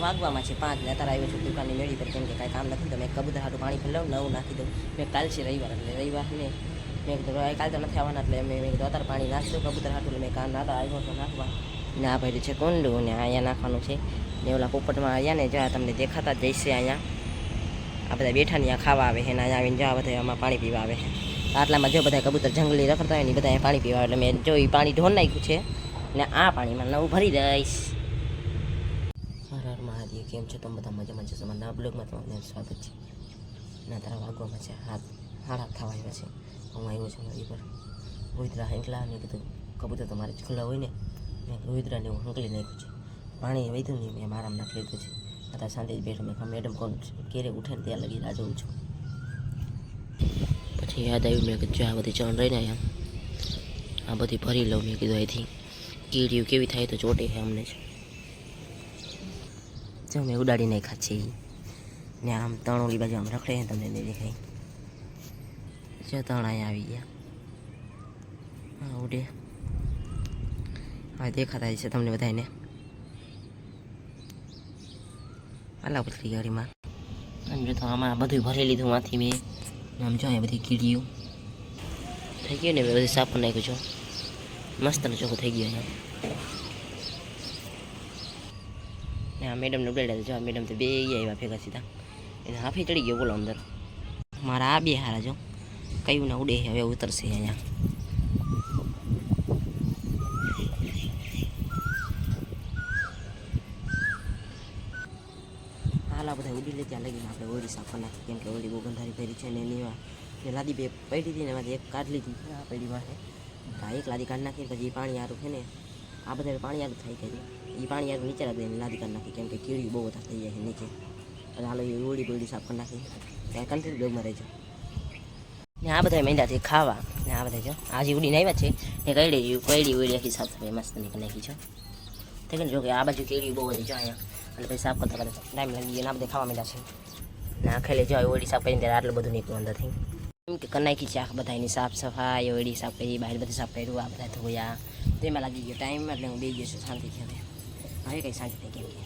વાગવામાં છે 5 ને અત્યારે આવ્યો છું દુકાનની મેળી પર કેમ કે કાંઈ કામ નથી તો મેં કબૂતર હાટું પાણી ભરી લઉં નવું નાખી દઉં મેં કાલ છે રવિવાર એટલે રવિવારને મેં કીધું કાલ તો નથી આવવાના એટલે મેં કીધું અત્યારે પાણી નાખી દઉં કબૂતર હાટું એટલે મેં કામ નાતા આવ્યો તો નાખવા ને આ ભાઈ છે કુંડું ને અહીંયા નાખવાનું છે ને ઓલા પોપટમાં આવ્યા ને જ્યાં તમને દેખાતા જ જઈશે અહીંયા આ બધા બેઠા ને અહીંયા ખાવા આવે છે ને અહીંયા આવીને જ્યાં બધા આમાં પાણી પીવા આવે છે આટલામાં જો બધા કબૂતર જંગલી રખડતા હોય ને બધા અહીંયા પાણી પીવા એટલે મેં જો એ પાણી ઢોર નાખ્યું છે ને આ પાણીમાં નવું ભરી દઈશ. હર હર મહાદેવ, કેમ છે તમે બધા મજામાં છે? તમારા બ્લોગમાં તમારું સ્વાગત છે. ના તારા વાગવામાં છે હાડા થવા આવ્યા છે. હું આવ્યો છું નદી પર રોહિત્રા હેંકલા ને કીધું કબૂતર તમારે જ ખુલ્લા હોય ને મેં રોહિત્રાને હું હંકલી નાખ્યું છે પાણી વધ્યું નહીં મેં મારામાં નાખી લીધું છે અત્યારે શાંતિ જ બેઠો મેં મેડમ કોણ ઘેરે ઉઠે ને ત્યાં લગી રાહ જોઉં છું. પછી યાદ આવ્યું મેં કીધું આ બધી ચણ રહીને અહીંયા આ બધી ભરી લઉં મેં કીધું અહીંથી કીડીઓ કેવી થાય તો ચોટે છે અમને જ જો મેં ઉડાડી નાખ્યા છે ને આમ તણોલી બાજુ આમ રખડે છે તમને નહીં દેખાય જો તણ અહીંયા આવી ગયા હા ઉડે હવે દેખાતા છે તમને બધાને આલા પતરી ગાડીમાં અને જો તો આમાં બધું ભરી લીધું માંથી મેં આમ જો અહીંયા બધી કીડીઓ થઈ ગયું ને મેં બધી સાફ કરી નાખ્યું છું મસ્ત ચોખ્ખું થઈ ગયું અહીંયા ને આ મેડમને ઉડાડ્યા જો મેડમ તો બે આવ્યા ભેગા સીધા એને હાફી ચડી ગયો બોલો અંદર મારા આ બે હારા જો કયું ના ઉડે હવે ઉતરશે અહીંયા હાલા બધા ઉડી લે ત્યાં લગીને આપણે ઓળી સાફ કરી નાખી કેમ કે ઓળી બહુ ગંધારી ભરી છે ને એની જે લાદી બે પડી હતી ને એમાંથી એક કાઢ લીધી આ પડીમાં છે આ એક લાદી કાઢી નાખી પછી પાણી આરું છે ને આ બધા પાણી આરું થાય છે એ પાણી આરું નીચે રાખી દઈને લાદી કાઢી નાખી કેમ કે કીડી બહુ બધા થઈ જાય છે નીચે એટલે હાલો એ ઓળી બોળી સાફ કરી નાખી ત્યાં કન્ટિન્યુ બ્લોગમાં રહેજો ને આ બધા મહેંદાથી ખાવા ને આ બધા જો આજે ઉડીને આવ્યા છે ને કઈડી ઓળી આખી સાફ સફાઈ મસ્ત નીકળી નાખી છે તે જો કે આ બાજુ કેળી બહુ બધી જો અહીંયા અને પછી સાફ કરતા કરતા ટાઈમ લાગી ગયો ને આ બધા ખાવા માંડ્યા છે ને આખેલે જો ઓળી સાફ કરીને ત્યારે આટલું બધું નીકળ્યું અંદરથી એમ કે કરી નાખી છે આખા બધા એની સાફ સફાઈ ઓળી સાફ કરી બહાર બધી સાફ કર્યું આ બધા ધોયા તેમાં લાગી ગયો ટાઈમ એટલે હું બેસી ગયો છું શાંતિથી હવે કંઈ શાંતિ થઈ કેમ કે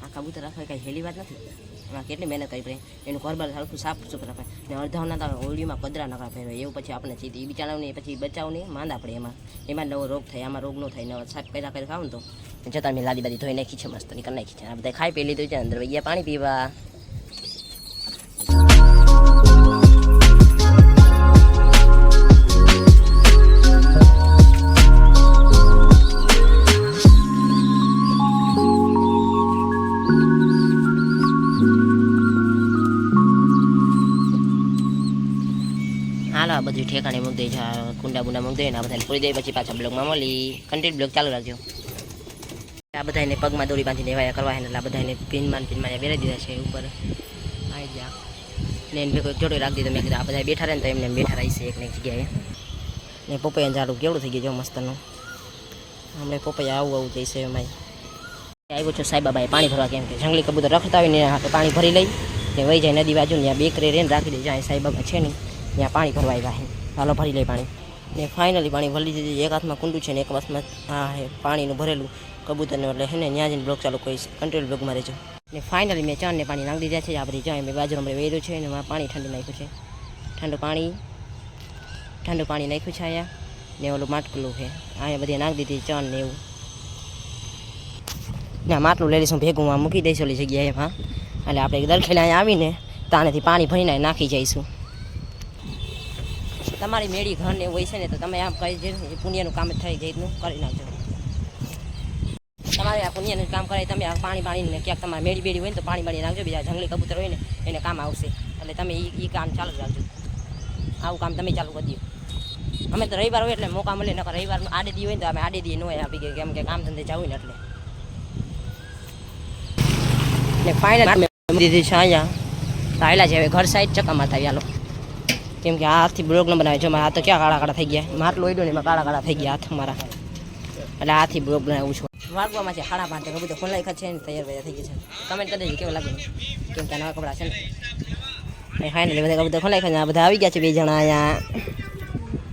આ કબૂતર રાખવા કંઈ હેલી વાત નથી એમાં કેટલી મહેનત કરી પડે એનું ઘરબાર સરખું સાફ સુથરું રાખે ને અડધાના તો ઓળીમાં પદરા નકરા ફેરવે એવું પછી આપણે સીધી એ બિચારાઓને પછી બચાવને માંદા પડે એમાં નવો રોગ થાય આમાં રોગ ન થાય નવા સાફ કર્યા કરી ખાવું તો જતાં મેં લાદી બાદી ધોઈ નાખી છે મસ્ત કરી નાખી છે આ બધા ખાઈ પી લીધું છે અંદર ગયા પાણી પીવા બધું ઠેકાણે મૂકી દે છે કુંડા બુંડા મૂકી દે ને આ બધાને પૂરી દે પછી પાછા બ્લોગમાં મળી કન્ટિન્યુ બ્લોગ ચાલુ રાખજો. આ બધાને પગમાં દોરી બાંધીને એવા કરવા એટલે આ બધાને પિનમાં બેરાઈ દીધા છે ઉપર આવી ગયા ને એને ભેગો જોડે રાખી દીધો મેં કીધું આ બધા બેઠા રહે ને તો એમને બેઠા રહીશે એકને એક જગ્યાએ ને પપૈયા ઝાડું કેવડું થઈ ગયું જો મસ્તનું હમણાં પપૈયા આવું જઈશે એમાં આવ્યો છું સાઈબાબાએ પાણી ભરવા કેમ કે જંગલી કબૂતર રખડતા હોય ને હાથે પાણી ભરી લઈ ને વહી જાય નદી બાજુ ત્યાં બેકરે રહીને રાખી દે જ્યાં સાઈબાબા છે ને ત્યાં પાણી ભરવા આવ્યા છે હાલો ભરી લઈ પાણી ને ફાઇનલી પાણી ભરી દીધું એક હાથમાં કુંડું છે ને એક હાથમાં હા હે પાણીનું ભરેલું કબૂતરને એટલે છે ને ત્યાં જઈને બ્લોગ ચાલુ કરીશ કન્ટિન્યુ બ્લોગમાં રહેજો. ને ફાઇનલી મેં ચાંદને પાણી નાખી દીધા છે આ બધી જાય મેં બાજુ હમણાં વેર્યું છે ને એમાં પાણી ઠંડુ નાખ્યું છે ઠંડુ પાણી નાખ્યું છે અહીંયા ને ઓલું માટકલું છે અહીંયા બધી નાખી દીધી ચાંદ ને એવું ને માટલું લઈ લઈશું ભેગું આ મૂકી દઈશું ઓલી જગ્યાએ એમાં એટલે આપણે દરખેલા અહીંયા આવીને તાનેથી પાણી ભરીને નાખી જઈશું. તમારી મેળી ઘર ને એવું હોય છે ને તો તમે આમ કહી દે પુણ્યનું કામ જ થઈ જાય કરી નાખજો તમારે આ પુણ્યનું કામ કરે તમે આ પાણીને ક્યાંક તમારે મેળી બેડી હોય ને તો પાણી નાખજો બીજા જંગલી કબૂતર હોય ને એને કામ આવશે એટલે તમે એ કામ ચાલુ રાખજો આવું કામ તમે ચાલુ કરી દો. અમે તો રવિવાર હોય એટલે મોકા મળે નકર રવિવારનું આડે દી હોય ને તો અમે આડે દી ન હોય આપી કેમ કે કામ ધંધે જવું ને એટલે ને ફાઇનલ દીધી છે અહીંયા આવેલા છે હવે ઘર સાઈડ ચક્કામાં થાય ચાલો કેમ કે હાથથી બ્લોગ ન બનાવે જો મારા હાથ તો ક્યાં કાળા કાળા થઈ ગયા માટલું ઓઈડું ને એમાં કાળા કાળા થઈ ગયા હાથ મારા એટલે હાથથી બ્લોગ બનાવું છું વાગવામાં છે 5:30 કબૂતર તો ખોલાઈ છે ને તૈયાર થઈ ગયા છે કમેન્ટ કરી દેજો કેવું લાગે કેમ કે નવા કપડાં છે ને ફાઇનલી બધા કબૂતર ખોલાઈ છે આ બધા આવી ગયા છે બે જણા અહીંયા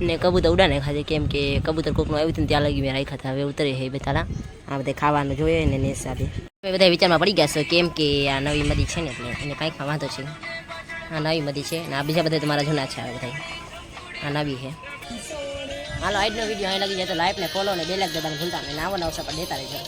ને કબૂતર ઉડાને ખાશે કેમ કે કબૂતર કોકનું આવ્યું હતું ત્યાં લગી મેં રાખ્યા હતા હવે ઉતરે હે બેતાલા આ બધે ખાવાનું જોઈએ ને એની હિસાબે બધા વિચારમાં પડી ગયા છે કેમ કે આ નવી મદી છે ને એટલે એને કાંઈકમાં વાંધો છે. આ નવી મદી છે ને આ બીજા બધા તમારા જૂના છે. આ બધા આ નવી છે. હાલો આજનો વિડીયો અહીં લાગી જાય તો લાઈક ને ફોલો ને 2 લાખ દેવાનું ભૂલતા નહીં. આવો નવો સપોર્ટ દેતા રહેજો.